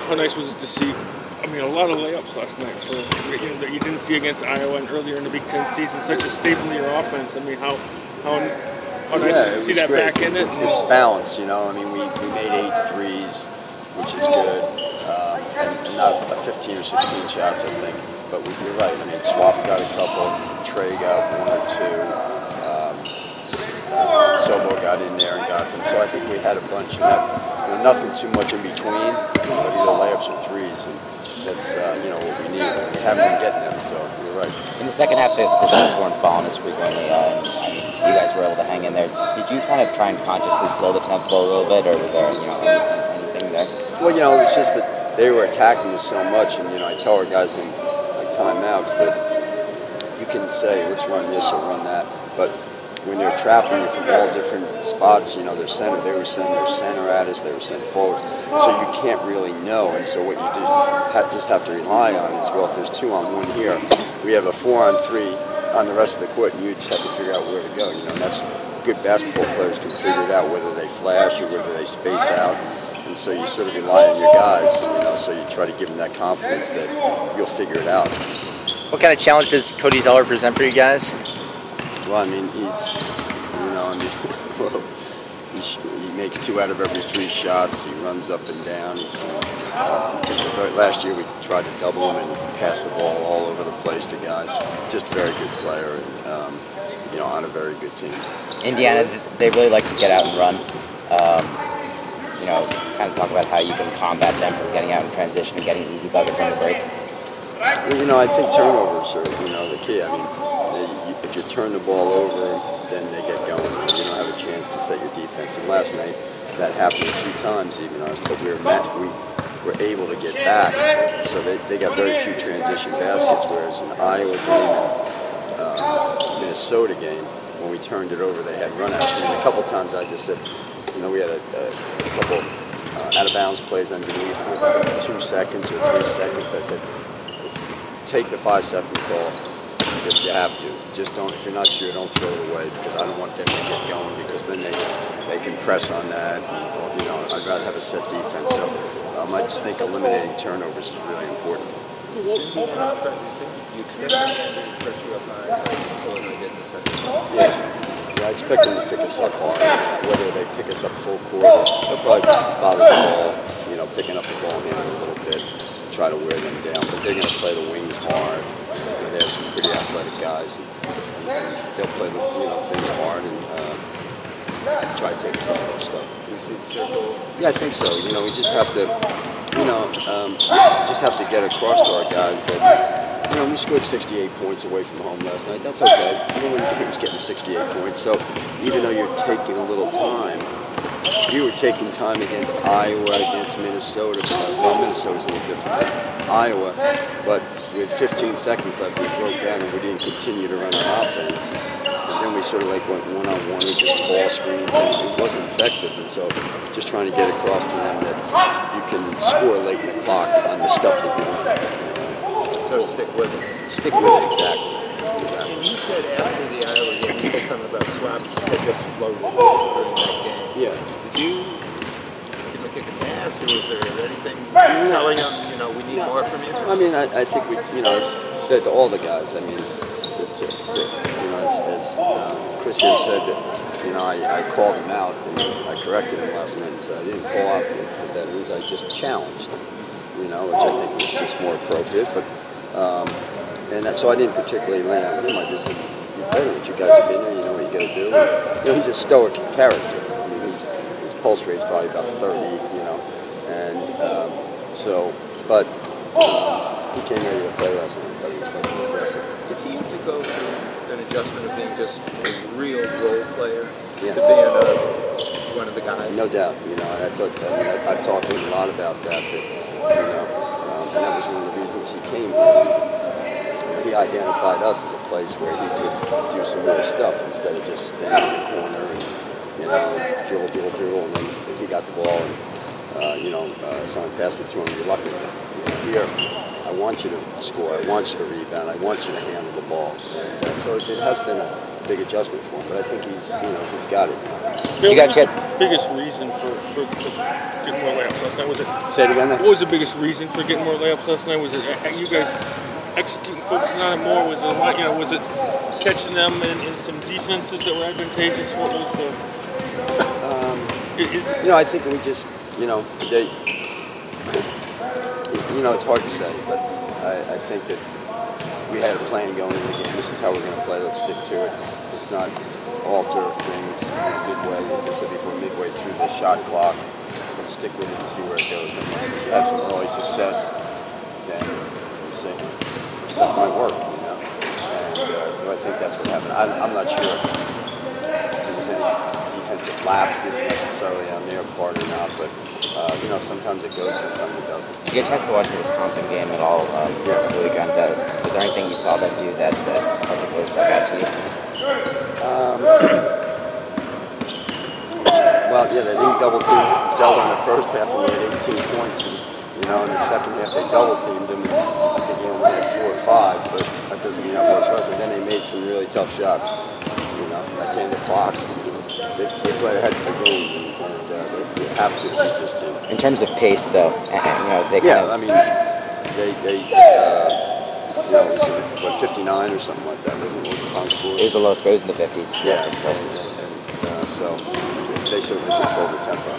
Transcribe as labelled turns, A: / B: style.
A: how nice was it to see? I mean, a lot of layups last night for that you didn't see against Iowa and earlier in the Big Ten season. Such a staple of your offense. I mean, how nice was it to see that
B: great.
A: back in it?
B: It's balanced, you know. I mean, we made 8 threes, which is good, and not 15 or 16 shots, I think. But you're right. I mean, Swap got a couple, Trey got 1 or 2, Sobo got in there and got some. So I think we had a bunch of that. Nothing too much in between, but either layups or threes, and that's what we need. We haven't been getting them, so you're right.
C: In the second half, the shots weren't falling as frequently. You guys were able to hang in there. Did you kind of try and consciously slow the tempo a little bit, or was there anything there?
B: Well, it's just that they were attacking us so much, and I tell our guys in timeouts that you can say let's run this or run that, but when they're trapping you from all different spots, they were sending their center at us, they were sent forward, so you can't really know. And so what you do just have to rely on is, well, if there's 2-on-1 here, we have a 4-on-3 on the rest of the court, and you just have to figure out where to go. And that's good basketball players can figure it out, whether they flash or whether they space out. And so you sort of rely on your guys, so you try to give them that confidence that you'll figure it out.
D: What kind of challenge does Cody Zeller present for you guys?
B: Well, I mean, he makes 2 out of every 3 shots. He runs up and down. Last year we tried to double him and pass the ball all over the place to guys. Just a very good player, and on a very good team.
C: Indiana, they really like to get out and run. Kind of talk about how you can combat them from getting out in transition and getting easy buckets on the break.
B: Well, I think turnovers are the key. I mean, if you turn the ball over, then they get going. You don't have a chance to set your defense. And last night, that happened a few times even us, but we were able to get back. So they got very few transition baskets, whereas in Iowa game and Minnesota game, when we turned it over, they had runouts. I mean, a couple times I just said, we had a couple out-of-bounds plays underneath with 2 seconds or 3 seconds. I said, take the 5-second call if you have to. Just don't. If you're not sure, don't throw it away, because I don't want them to get going, because then they can press on that. And, I'd rather have a set defense. So I just think eliminating turnovers is really important.
E: You expect them to press you up high before they get in the second half?
B: Yeah, I expect them to pick us up hard. Whether they pick us up full court, they'll probably bother the ball, picking up the ball hands a little bit, try to wear them down. But they're going to play the wings hard. They have some pretty athletic guys, and they'll play things hard and try to take us off their stuff. Yeah, I think so. We just have to, get across to our guys that, we scored 68 points away from home last night. That's okay. Everyone's getting 68 points. So even though you're taking a little time, we were taking time against Iowa, against Minnesota. Well, Minnesota's a little different than Iowa, but with 15 seconds left, we broke down and we didn't continue to run our offense. And then we sort of went one-on-one with just ball screens, and it wasn't effective. And so just trying to get across to them that you can score late in the clock on the stuff that you run.
E: So stick with it.
B: Stick with it, exactly.
E: And you said after the Iowa game, you said something about Swap that just floated during that game.
B: Yeah.
E: Did you give him a kick in the ass, or was there anything telling him, we need more from you?
B: I mean, I think we, said to all the guys, I mean, as Chris here said that, I called him out and I corrected him last night and said I didn't call out what that means. I just challenged, which I think was just more appropriate. But so I didn't particularly lay on him. I just said, you're better what you guys have been there. You know what you got to do. And, he's a stoic character. I mean, his pulse rate's probably about 30, and but he came ready to play last night. But he was much more aggressive.
E: Does he have to go through an adjustment of being just a real role player to being one of the guys?
B: No doubt. And I thought I've talked to him a lot about that. And that was one of the reasons he came here. He identified us as a place where he could do some more stuff instead of just standing in the corner and dribble, and then he got the ball and someone passed it to him reluctantly. Here, I want you to score. I want you to rebound. I want you to handle the ball. And, so it has been a big adjustment for him, but I think he's got it.
A: Bill, what was the biggest reason for getting more layups last night? Was it?
B: Say it again.
A: What was the biggest reason for getting more layups last night? Was it you guys executing, focusing on it more? Was it was it catching them in some defenses that were advantageous? What was the?
B: I think we just, it's hard to say, but I think that we had a plan going into the game. This is how we're going to play. Let's stick to it. Let's not alter things midway, as I said before, midway through the shot clock. Let's stick with it and see where it goes. And if you have some early success, then you say stuff might work, And so I think that's what happened. I'm not sure if there was any defensive lapses necessarily on their part or not, but sometimes it goes, sometimes it doesn't.
C: Did you get a chance to watch the Wisconsin game at all over the weekend? Was there anything you saw them do that particularly stuck out to you?
B: They didn't double team Zelda in the first half, and they had 18 points, and in the second half they double teamed him. I think he only had 4 or 5, but that doesn't mean that works for us. And then they made some really tough shots. At the end of the clock, they played ahead of the game, and they have to beat this team.
C: In terms of pace, though, they
B: it was 59 or something like that. Wasn't the final score?
C: It was the low score. It was in the 50s.
B: Yeah, so they certainly controlled the tempo.